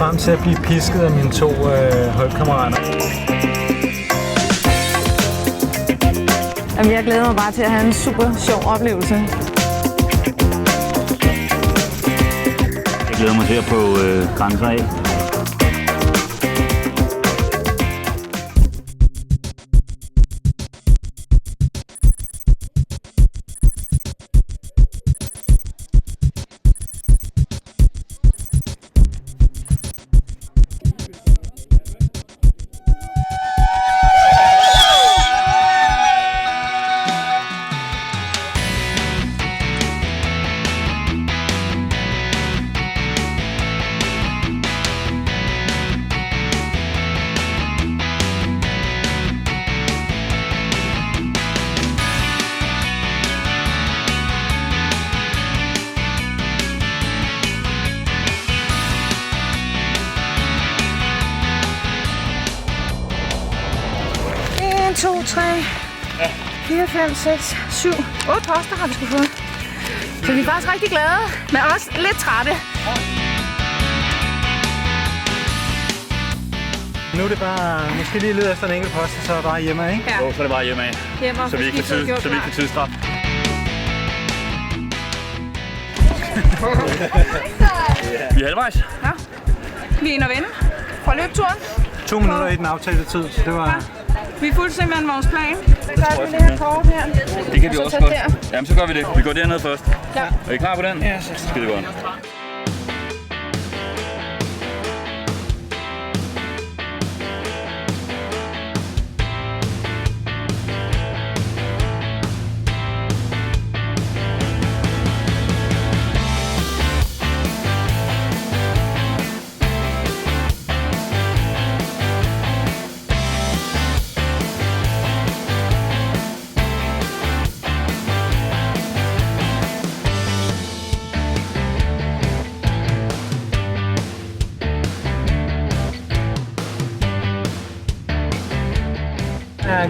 frem til at blive pisket af mine to holdkammerater. Jamen, jeg glæder mig bare til at have en super sjov oplevelse. Jeg glæder mig til at prøve grænser af. En, to, tre, 4, 5, 6, 7, 8 poster har vi sgu fået. Så vi er faktisk rigtig glade, men også lidt trætte. Nu er det bare, måske lige lede efter en enkelt post, så er det bare hjemme, ikke? Ja. Jo, så er det bare hjemme af. Hjemme, så vi ikke får tidsstraf. Vi er halvvejs. Ja. Vi er inde og vinde fra løbeturen. 2 minutter i den aftalte tid, så det var... Ja. Vi fulgte simpelthen vores plan. Så gør vi det her kort her. Det kan vi også godt. Jamen, så gør vi det. Vi går derned først. Ja. Er I klar på den? Ja, så skide godt.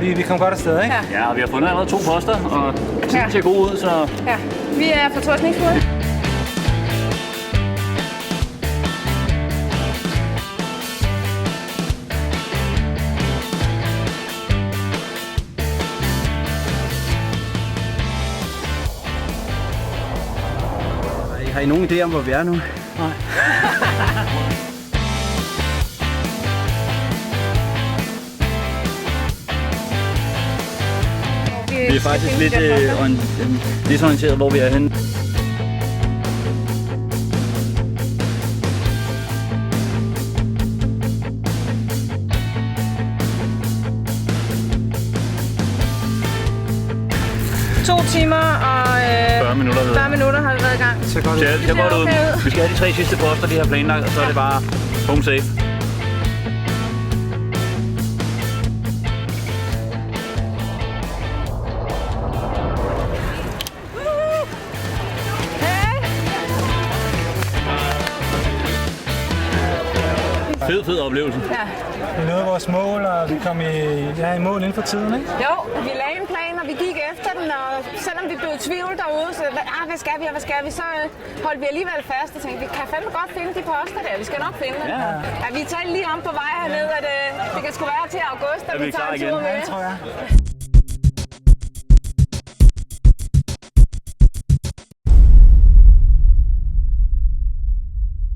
Ja, vi kom godt afsted, ikke? Ja. Ja, vi har fundet allerede 2 poster, og tiden ser god ud, så... Ja. Vi er fra Torsningsfod. Har I nogen idé om, hvor vi er nu? Nej. Vi er faktisk lidt desorienteret, hvor vi er henne. Timer og 40 minutter. 40 minutter har vi været i gang. Så går det. Det ser godt ud. Vi skal have de 3 sidste poster, vi har planlagt, og så er det bare home safe. Fed oplevelse. Ja. Vi nåede vores mål, og vi kom i mål inden for tiden, ikke? Jo, vi lagde en plan, og vi gik efter den, og selvom vi blev i tvivl derude, så hvad skal vi, og hvad skal vi, så holdt vi alligevel fast og tænkte, vi kan fandme godt finde de poster der, vi skal nok finde dem. Ja, vi talte lige om på vej herned, at det kan sgu være til august, at vi tager en tur med. Ja, tror jeg.